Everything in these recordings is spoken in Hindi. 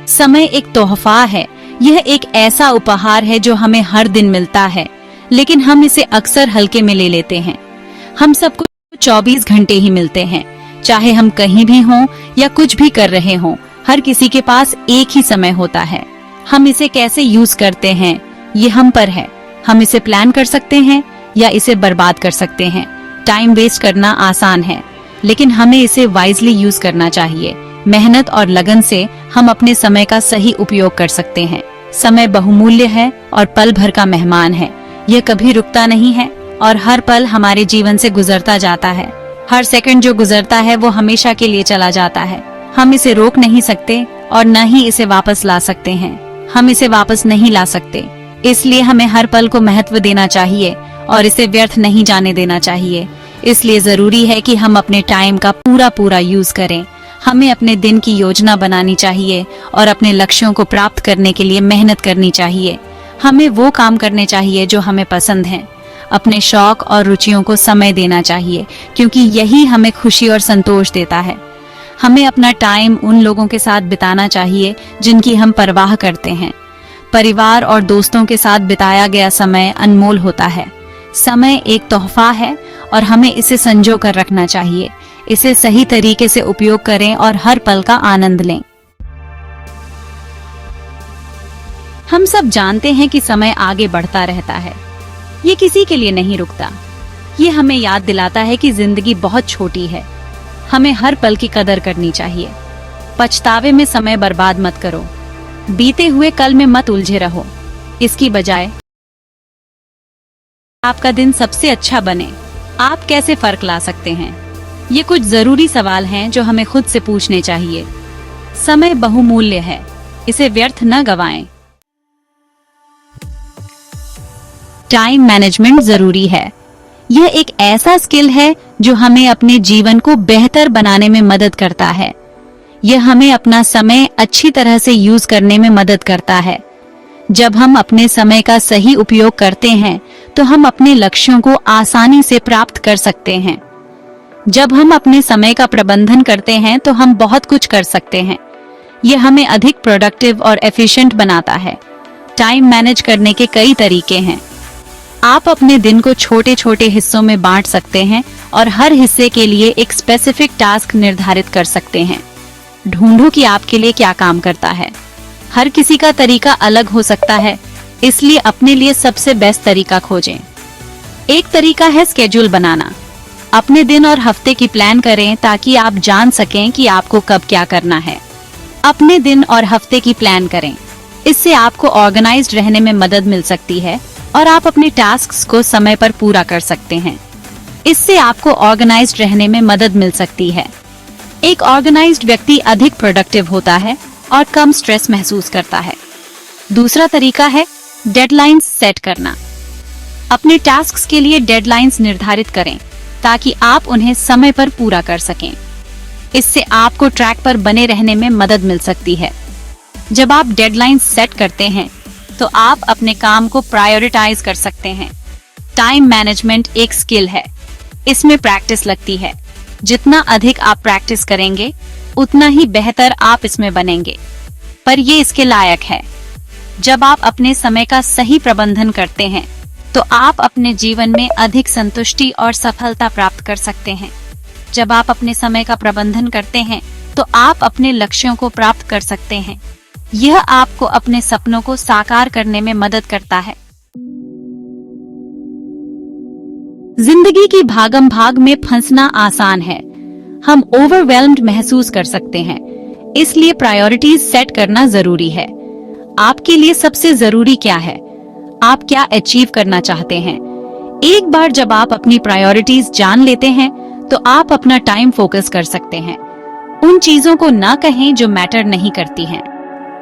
समय एक तोहफा है। यह एक ऐसा उपहार है जो हमें हर दिन मिलता है, लेकिन हम इसे अक्सर हल्के में ले लेते हैं। हम सबको 24 घंटे ही मिलते हैं, चाहे हम कहीं भी हों या कुछ भी कर रहे हों। हर किसी के पास एक ही समय होता है। हम इसे कैसे यूज करते हैं ये हम पर है। हम इसे प्लान कर सकते हैं या इसे बर्बाद कर सकते हैं। टाइम वेस्ट करना आसान है, लेकिन हमें इसे वाइजली यूज करना चाहिए। मेहनत और लगन से हम अपने समय का सही उपयोग कर सकते हैं। समय बहुमूल्य है और पल भर का मेहमान है। यह कभी रुकता नहीं है और हर पल हमारे जीवन से गुजरता जाता है। हर सेकंड जो गुजरता है वो हमेशा के लिए चला जाता है। हम इसे रोक नहीं सकते और न ही इसे वापस ला सकते हैं। हम इसे वापस नहीं ला सकते, इसलिए हमें हर पल को महत्व देना चाहिए और इसे व्यर्थ नहीं जाने देना चाहिए। इसलिए जरूरी है कि हम अपने टाइम का पूरा यूज करें। हमें अपने दिन की योजना बनानी चाहिए और अपने लक्ष्यों को प्राप्त करने के लिए मेहनत करनी चाहिए। हमें वो काम करने चाहिए जो हमें पसंद है। अपने शौक और रुचियों को समय देना चाहिए, क्योंकि यही हमें खुशी और संतोष देता है। हमें अपना टाइम उन लोगों के साथ बिताना चाहिए जिनकी हम परवाह करते हैं। परिवार और दोस्तों के साथ बिताया गया समय अनमोल होता है। समय एक तोहफा है और हमें इसे संजो कर रखना चाहिए। इसे सही तरीके से उपयोग करें और हर पल का आनंद लें। हम सब जानते हैं कि समय आगे बढ़ता रहता है। ये किसी के लिए नहीं रुकता। ये हमें याद दिलाता है कि जिंदगी बहुत छोटी है। हमें हर पल की कदर करनी चाहिए। पछतावे में समय बर्बाद मत करो। बीते हुए कल में मत उलझे रहो। इसकी बजाय आपका दिन सबसे अच्छा बने। आप कैसे फर्क ला सकते हैं? ये कुछ जरूरी सवाल हैं जो हमें खुद से पूछने चाहिए। समय बहुमूल्य है, इसे व्यर्थ न गवाएं। टाइम मैनेजमेंट जरूरी है। यह एक ऐसा स्किल है जो हमें अपने जीवन को बेहतर बनाने में मदद करता है। यह हमें अपना समय अच्छी तरह से यूज करने में मदद करता है। जब हम अपने समय का सही उपयोग करते हैं तो हम अपने लक्ष्यों को आसानी से प्राप्त कर सकते हैं। जब हम अपने समय का प्रबंधन करते हैं तो हम बहुत कुछ कर सकते हैं। यह हमें अधिक प्रोडक्टिव और एफिशिएंट बनाता है। टाइम मैनेज करने के कई तरीके हैं। आप अपने दिन को छोटे छोटे हिस्सों में बांट सकते हैं और हर हिस्से के लिए एक स्पेसिफिक टास्क निर्धारित कर सकते हैं। ढूंढो कि आपके लिए क्या काम करता है। हर किसी का तरीका अलग हो सकता है, इसलिए अपने लिए सबसे बेस्ट तरीका खोजें। एक तरीका है स्केड्यूल बनाना। अपने दिन और हफ्ते की प्लान करें ताकि आप जान सकें कि आपको कब क्या करना है। अपने दिन और हफ्ते की प्लान करें। इससे आपको ऑर्गेनाइज्ड रहने में मदद मिल सकती है और आप अपने टास्क्स को समय पर पूरा कर सकते हैं। इससे आपको ऑर्गेनाइज्ड रहने में मदद मिल सकती है। एक ऑर्गेनाइज्ड व्यक्ति अधिक प्रोडक्टिव होता है और कम स्ट्रेस महसूस करता है। दूसरा तरीका है डेडलाइंस सेट करना। अपने टास्क्स के लिए डेडलाइंस निर्धारित करें ताकि आप उन्हें समय पर पूरा कर सकें। इससे आपको ट्रैक पर बने रहने में मदद मिल सकती है। जब आप डेडलाइंस सेट करते हैं तो आप अपने काम को प्रायोरिटाइज कर सकते हैं। टाइम मैनेजमेंट एक स्किल है। इसमें प्रैक्टिस लगती है। जितना अधिक आप प्रैक्टिस करेंगे उतना ही बेहतर आप इसमें बनेंगे, पर ये इसके लायक है। जब आप अपने समय का सही प्रबंधन करते हैं तो आप अपने जीवन में अधिक संतुष्टि और सफलता प्राप्त कर सकते हैं। जब आप अपने समय का प्रबंधन करते हैं तो आप अपने लक्ष्यों को प्राप्त कर सकते हैं। यह आपको अपने सपनों को साकार करने में मदद करता है। जिंदगी की भागम भाग में फंसना आसान है। हम ओवरवेल्म्ड महसूस कर सकते हैं, इसलिए प्रायोरिटीज सेट करना जरूरी है। आपके लिए सबसे जरूरी क्या है? आप क्या अचीव करना चाहते हैं? एक बार जब आप अपनी प्रायोरिटीज जान लेते हैं तो आप अपना टाइम फोकस कर सकते हैं। उन चीजों को ना कहें जो मैटर नहीं करती हैं।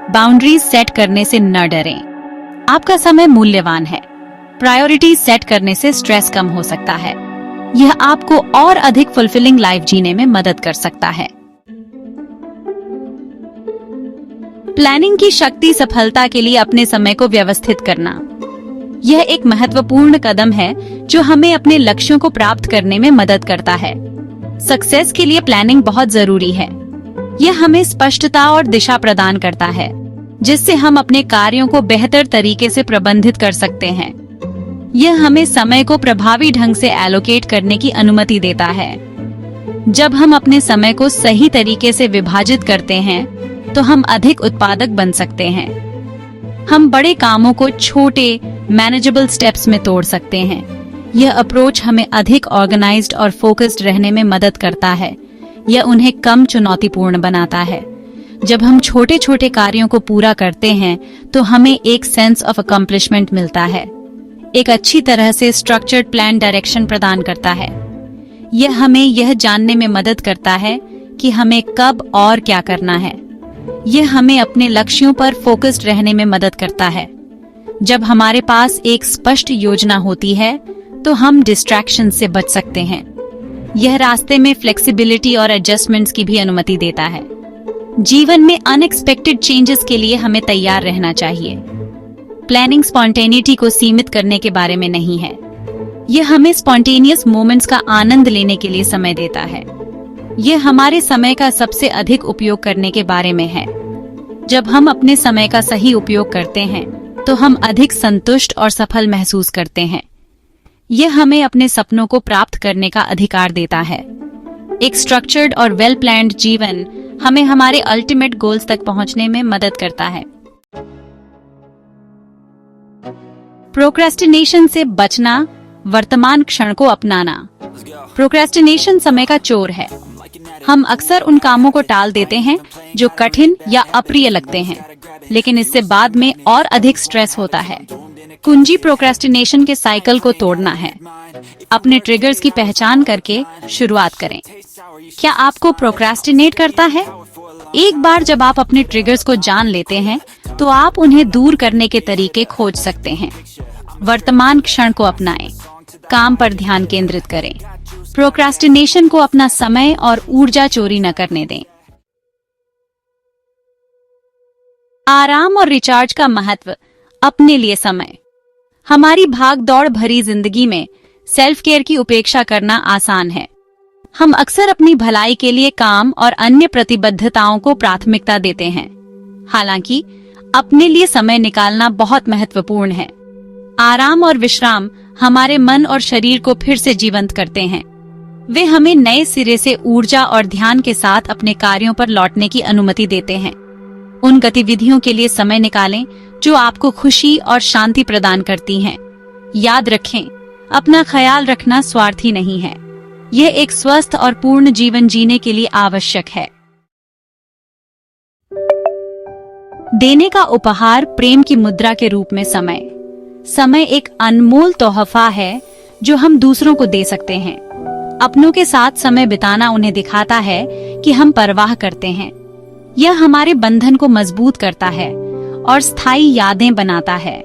बाउंड्रीज सेट करने से न डरें। आपका समय मूल्यवान है। प्रायोरिटीज सेट करने से स्ट्रेस कम हो सकता है। यह आपको और अधिक फुलफिलिंग लाइफ जीने में मदद कर सकता है। प्लानिंग की शक्ति सफलता के लिए अपने समय को व्यवस्थित करना। यह एक महत्वपूर्ण कदम है जो हमें अपने लक्ष्यों को प्राप्त करने में मदद करता है। सक्सेस के लिए प्लानिंग बहुत जरूरी है। यह हमें स्पष्टता और दिशा प्रदान करता है, जिससे हम अपने कार्यों को बेहतर तरीके से प्रबंधित कर सकते हैं। यह हमें समय को प्रभावी ढंग से एलोकेट करने की अनुमति देता है। जब हम अपने समय को सही तरीके से विभाजित करते हैं, तो हम अधिक उत्पादक बन सकते हैं। हम बड़े कामों को छोटे मैनेजेबल स्टेप्स में तोड़ सकते हैं। यह अप्रोच हमें अधिक ऑर्गेनाइज्ड और फोकस्ड रहने में मदद करता है। यह उन्हें कम चुनौतीपूर्ण बनाता है। जब हम छोटे छोटे कार्यों को पूरा करते हैं, तो हमें एक सेंस ऑफ अकम्प्लिशमेंट मिलता है। एक अच्छी तरह से स्ट्रक्चर्ड प्लान डायरेक्शन प्रदान करता है। यह हमें यह जानने में मदद करता है कि हमें कब और क्या करना है। यह हमें अपने लक्ष्यों पर फोकस्ड रहने में मदद करता है। जब हमारे पास एक स्पष्ट योजना होती है, तो हम डिस्ट्रैक्शन से बच सकते हैं। यह रास्ते में फ्लेक्सिबिलिटी और एडजस्टमेंट्स की भी अनुमति देता है। जीवन में अनएक्सपेक्टेड चेंजेस के लिए हमें तैयार रहना चाहिए। प्लानिंग स्पॉन्टेनिटी को सीमित करने के बारे में नहीं है। यह हमें स्पॉन्टेनियस मोमेंट्स का आनंद लेने के लिए समय देता है। यह हमारे समय का सबसे अधिक उपयोग करने के बारे में है। जब हम अपने समय का सही उपयोग करते हैं, तो हम अधिक संतुष्ट और सफल महसूस करते हैं। यह हमें अपने सपनों को प्राप्त करने का अधिकार देता है। एक स्ट्रक्चर्ड और वेल प्लान्ड जीवन हमें हमारे अल्टीमेट गोल्स तक पहुंचने में मदद करता है। प्रोक्रेस्टिनेशन से बचना, वर्तमान क्षण को अपनाना। प्रोक्रेस्टिनेशन समय का चोर है। हम अक्सर उन कामों को टाल देते हैं जो कठिन या अप्रिय लगते हैं, लेकिन इससे बाद में और अधिक स्ट्रेस होता है। कुंजी प्रोक्रेस्टिनेशन के साइकिल को तोड़ना है। अपने ट्रिगर्स की पहचान करके शुरुआत करें। क्या आपको प्रोक्रेस्टिनेट करता है? एक बार जब आप अपने ट्रिगर्स को जान लेते हैं, तो आप उन्हें दूर करने के तरीके खोज सकते हैं। वर्तमान क्षण को अपनाएं। काम पर ध्यान केंद्रित करें। प्रोक्रेस्टिनेशन को अपना समय और ऊर्जा चोरी न करने दें। आराम और रिचार्ज का महत्व। अपने लिए समय। हमारी भाग-दौड़ भरी जिंदगी में सेल्फ केयर की उपेक्षा करना आसान है। हम अक्सर अपनी भलाई के लिए काम और अन्य प्रतिबद्धताओं को प्राथमिकता देते हैं। हालांकि अपने लिए समय निकालना बहुत महत्वपूर्ण है। आराम और विश्राम हमारे मन और शरीर को फिर से जीवंत करते हैं। वे हमें नए सिरे से ऊर्जा और ध्यान के साथ अपने कार्यों पर लौटने की अनुमति देते हैं। उन गतिविधियों के लिए समय निकालें जो आपको खुशी और शांति प्रदान करती हैं। याद रखें, अपना ख्याल रखना स्वार्थी नहीं है। यह एक स्वस्थ और पूर्ण जीवन जीने के लिए आवश्यक है। देने का उपहार प्रेम की मुद्रा के रूप में समय। समय एक अनमोल तोहफा है जो हम दूसरों को दे सकते हैं। अपनों के साथ समय बिताना उन्हें दिखाता है कि हम परवाह करते हैं। यह हमारे बंधन को मजबूत करता है और स्थायी यादें बनाता है।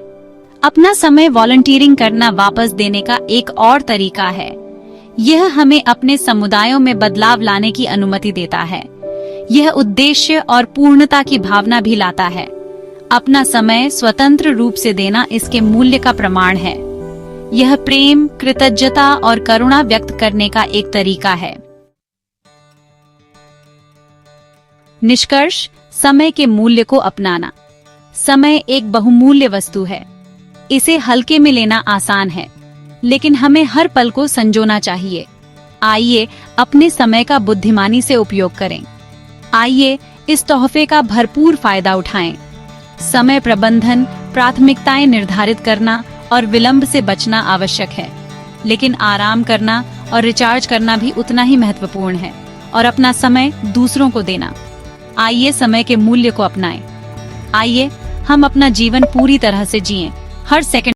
अपना समय वॉलंटियरिंग करना वापस देने का एक और तरीका है। यह हमें अपने समुदायों में बदलाव लाने की अनुमति देता है। यह उद्देश्य और पूर्णता की भावना भी लाता है। अपना समय स्वतंत्र रूप से देना इसके मूल्य का प्रमाण है। यह प्रेम, कृतज्ञता और करुणा व्यक्त करने का एक तरीका है। निष्कर्ष, समय के मूल्य को अपनाना। समय एक बहुमूल्य वस्तु है। इसे हल्के में लेना आसान है, लेकिन हमें हर पल को संजोना चाहिए। आइए अपने समय का बुद्धिमानी से उपयोग करें। आइए इस तोहफे का भरपूर फायदा उठाएं। समय प्रबंधन, प्राथमिकताएं निर्धारित करना और विलंब से बचना आवश्यक है, लेकिन आराम करना और रिचार्ज करना भी उतना ही महत्वपूर्ण है, और अपना समय दूसरों को देना। आइए समय के मूल्य को अपनाएं। आइए हम अपना जीवन पूरी तरह से जिएं, हर सेकंड